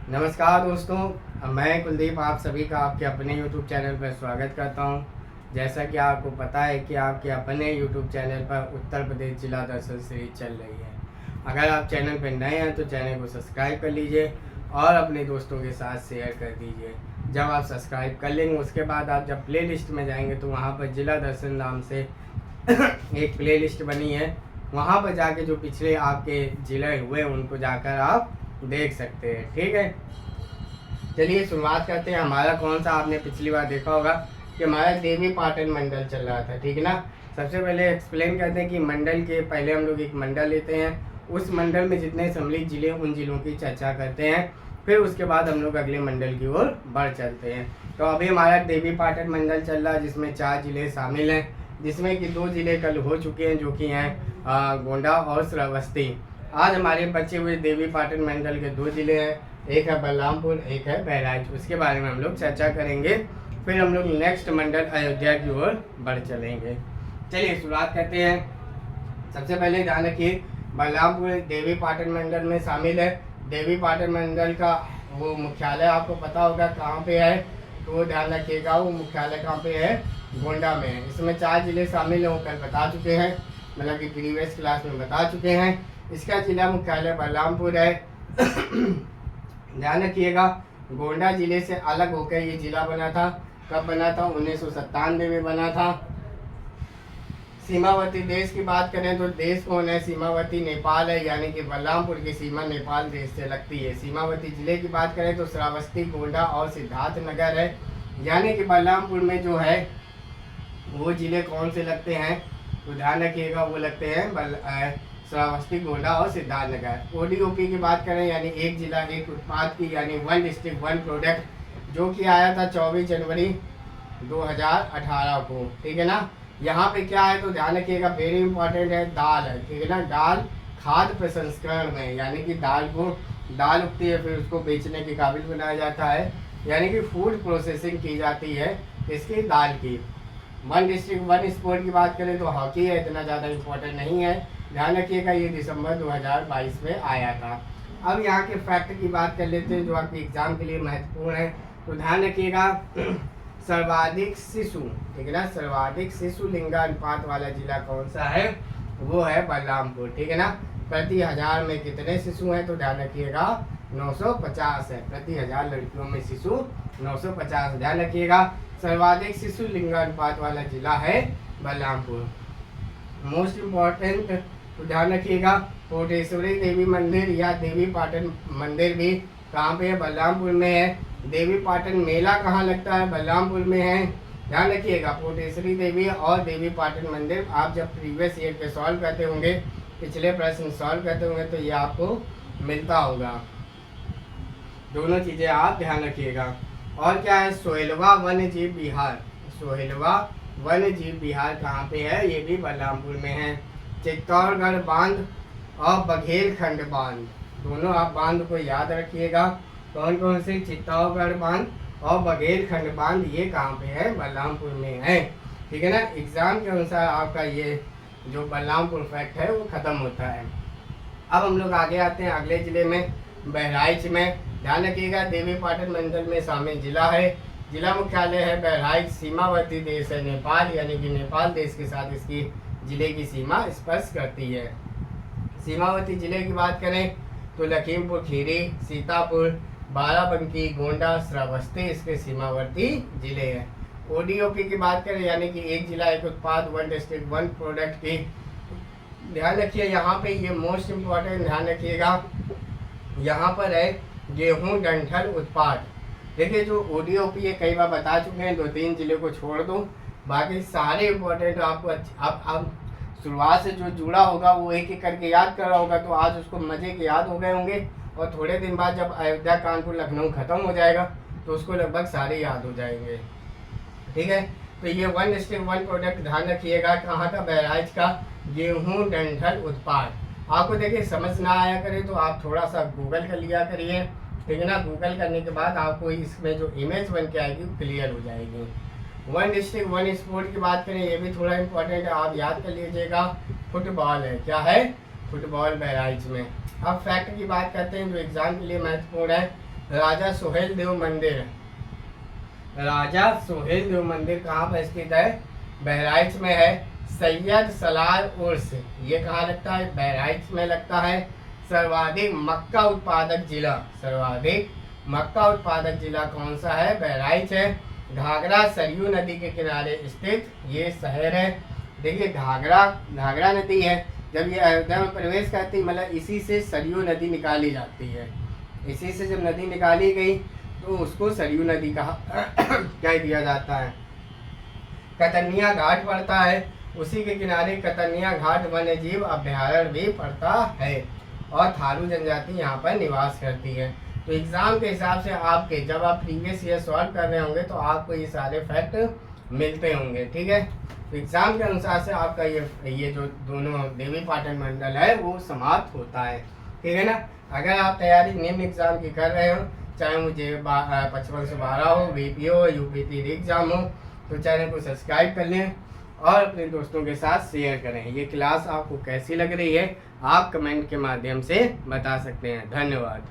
नमस्कार दोस्तों, मैं कुलदीप आप सभी का आपके अपने YouTube चैनल पर स्वागत करता हूं। जैसा कि आपको पता है कि आपके अपने YouTube चैनल पर उत्तर प्रदेश जिला दर्शन सीरीज चल रही है। अगर आप चैनल पर नए हैं तो चैनल को सब्सक्राइब कर लीजिए और अपने दोस्तों के साथ शेयर कर दीजिए। जब आप सब्सक्राइब कर लेंगे उसके बाद आप जब प्ले लिस्ट में जाएंगे तो वहाँ पर जिला दर्शन नाम से एक प्ले लिस्ट बनी है। वहाँ पर जाके जो पिछले आपके जिले हुए उनको जाकर आप देख सकते हैं। ठीक है, चलिए शुरुआत करते हैं। हमारा कौन सा आपने पिछली बार देखा होगा कि हमारा देवी पाटन मंडल चल रहा था। ठीक है ना। सबसे पहले एक्सप्लेन करते हैं कि मंडल के पहले हम लोग एक मंडल लेते हैं, उस मंडल में जितने सम्मिलित जिले उन जिलों की चर्चा करते हैं, फिर उसके बाद हम लोग अगले मंडल की ओर बढ़ चलते हैं। तो अभी हमारा देवी पाटन मंडल चल रहा है जिसमें 4 जिले शामिल हैं, जिसमें कि 2 जिले कल हो चुके हैं जो कि हैं गोंडा और श्रावस्ती। आज हमारे बचे हुए देवी पाटन मंडल के 2 जिले हैं, एक है बलरामपुर, एक है बहराइच। उसके बारे में हम लोग चर्चा करेंगे, फिर हम लोग नेक्स्ट मंडल अयोध्या की ओर बढ़ चलेंगे। चलिए शुरुआत करते हैं। सबसे पहले ध्यान रखिए, बलरामपुर देवी पाटन मंडल में शामिल है। देवी पाटन मंडल का वो मुख्यालय आपको पता होगा कहाँ पे है, तो वो ध्यान रखिएगा। वो मुख्यालय कहाँ पे है, गोंडा में है। इसमें 4 जिले शामिल हैं, वो कल बता चुके हैं, मतलब कि प्रीवियस क्लास में बता चुके हैं। इसका जिला मुख्यालय बलरामपुर है। ध्यान रखिएगा, गोंडा जिले से अलग होकर ये जिला बना था। कब बना था, 1997 में बना था। सीमावर्ती देश की बात करें तो देश कौन है, सीमावर्ती नेपाल है, यानी कि बलरामपुर की सीमा नेपाल देश से लगती है। सीमावर्ती जिले की बात करें तो श्रावस्ती, गोंडा और सिद्धार्थ नगर है, यानी कि बलरामपुर में जो है वो जिले कौन से लगते हैं, तो ध्यान रखिएगा वो लगते हैं श्रावस्ती, गोंडा और सिद्धार्थ नगर। ओडीओपी की बात करें यानी एक जिला एक उत्पाद की, यानी 1 डिस्ट्रिक्ट 1 प्रोडक्ट, जो कि आया था 24 जनवरी 2018 को। ठीक है ना। यहाँ पे क्या है तो ध्यान रखिएगा, वेरी इंपॉर्टेंट है, दाल है। ठीक है ना। दाल खाद्य प्रसंस्करण में, यानी कि दाल उगती है फिर उसको बेचने के काबिल बनाया जाता है, यानी कि फूड प्रोसेसिंग की जाती है इसकी दाल की। 1 डिस्ट्रिक्ट 1 स्पोर्ट की बात करें तो हॉकी है, इतना ज़्यादा इम्पोर्टेंट नहीं है। ध्यान रखिएगा ये दिसंबर 2022 में आया था। अब यहाँ के फैक्ट की बात कर लेते हैं जो आपके एग्जाम के लिए महत्वपूर्ण है। तो ध्यान रखिएगा, सर्वाधिक शिशु, ठीक है ना, सर्वाधिक शिशु लिंगानुपात वाला जिला कौन सा है, वो है बलरामपुर। ठीक है ना। प्रति 1000 में कितने शिशु हैं, तो ध्यान रखिएगा 950 है। प्रति 1000 लड़कियों में शिशु 950। ध्यान रखिएगा, सर्वाधिक शिशु लिंगानुपात वाला जिला है बलरामपुर। मोस्ट इम्पॉर्टेंट, तो ध्यान रखिएगा, कोटेश्वरी देवी मंदिर या देवी पाटन मंदिर भी कहाँ पे है, बलरामपुर में है। देवी पाटन मेला कहाँ लगता है, बलरामपुर में है। ध्यान रखिएगा, कोटेश्वरी देवी और देवी पाटन मंदिर आप जब प्रीवियस ईयर पे सॉल्व करते होंगे, पिछले प्रश्न सॉल्व करते होंगे, तो ये आपको मिलता होगा। दोनों चीज़ें आप ध्यान रखिएगा। और क्या है, सोहेलवा वन्य जीव विहार, सोहेलवा वन्य जीव विहार कहाँ पे है, ये भी बलरामपुर में है। चित्तौड़गढ़ बांध और बघेलखंड बांध, दोनों आप बांध को याद रखिएगा। कौन कौन से, चित्तौड़गढ़ बांध और बघेलखंड बांध, ये कहाँ पे है, बलरामपुर में है। ठीक है ना। एग्जाम के अनुसार आपका ये जो बलरामपुर फैक्ट है वो खत्म होता है। अब हम लोग आगे आते हैं अगले जिले में, बहराइच में। ध्यान रखिएगा, देवी पाटन मंडल में शामिल जिला है। जिला मुख्यालय है बहराइच। सीमावर्ती देश है नेपाल, यानी कि नेपाल देश के साथ इसकी जिले की सीमा स्पर्श करती है। सीमावर्ती जिले की बात करें तो लखीमपुर खीरी, सीतापुर, बाराबंकी, गोंडा, श्रावस्ती इसके सीमावर्ती जिले हैं। ओडीओपी की बात करें यानी कि एक जिला एक उत्पाद, 1 डिस्ट्रिक्ट 1 प्रोडक्ट की, ध्यान रखिए यहाँ पे ये मोस्ट इम्पॉर्टेंट ध्यान रखिएगा, यहाँ पर है गेहूं डंठल उत्पाद। देखिए जो ओडीओपी है कई बार बता चुके हैं, 2-3 जिले को छोड़ दो, बाकी सारे इम्पोर्टेंट आपको अब शुरुआत से जो जुड़ा होगा वो एक एक करके याद कर रहा होगा, तो आज उसको मजे के याद हो गए होंगे। और थोड़े दिन बाद जब अयोध्या, कानपुर, लखनऊ खत्म हो जाएगा तो उसको लगभग सारे याद हो जाएंगे। ठीक है। तो ये 1 डिस्ट्रिक्ट 1 प्रोडक्ट ध्यान रखिएगा, कहाँ का, बहराइच का गेहूं डंठल उत्पाद। आपको देखिए समझ ना आया करे तो आप थोड़ा सा गूगल कर लिया करिए। ठीक है ना। गूगल करने के बाद आपको इसमें जो इमेज बन के आएगी वो क्लियर हो जाएगी। 1 डिस्ट्रिक्ट 1 स्पोर्ट की बात करें, ये भी थोड़ा इंपॉर्टेंट है, आप याद कर लीजिएगा। फुटबॉल है, क्या है, फुटबॉल बहराइच में। अब फैक्ट की बात करते हैं जो एग्जाम के लिए महत्वपूर्ण है। राजा सोहेल देव मंदिर। राजा सोहेल देव मंदिर कहाँ पर स्थित है? बहराइच में है। सैयद सलार उर्स, ये कहाँ लगता है? बहराइच में लगता है। सर्वाधिक मक्का उत्पादक जिला, सर्वाधिक मक्का उत्पादक जिला कौन सा है? बहराइच है। घाघरा सरयू नदी के किनारे स्थित ये शहर है। देखिए घाघरा नदी है, जब ये अयोध्या में प्रवेश करती मतलब इसी से सरयू नदी निकाली जाती है। इसी से जब नदी निकाली गई तो उसको सरयू नदी कहा कह दिया जाता है। कतनिया घाट पड़ता है, उसी के किनारे कतनिया घाट वन्य जीव अभ्यारण्य भी पड़ता है और थारू जनजाति यहाँ पर निवास करती है। तो एग्जाम के हिसाब से आपके जब आप प्रीवियस ईयर सॉल्व कर रहे होंगे तो आपको ये सारे फैक्ट मिलते होंगे, ठीक है। तो एग्जाम के अनुसार से आपका ये जो दोनों देवी पाटन मंडल है वो समाप्त होता है, ठीक है ना। अगर आप तैयारी निम्न एग्जाम की कर रहे हो, चाहे मुझे 55 से 12 हो, बीपीओ हो, यूपीटी एग्जाम हो, तो चैनल को सब्सक्राइब कर लें और अपने दोस्तों के साथ शेयर करें। ये क्लास आपको कैसी लग रही है आप कमेंट के माध्यम से बता सकते हैं। धन्यवाद।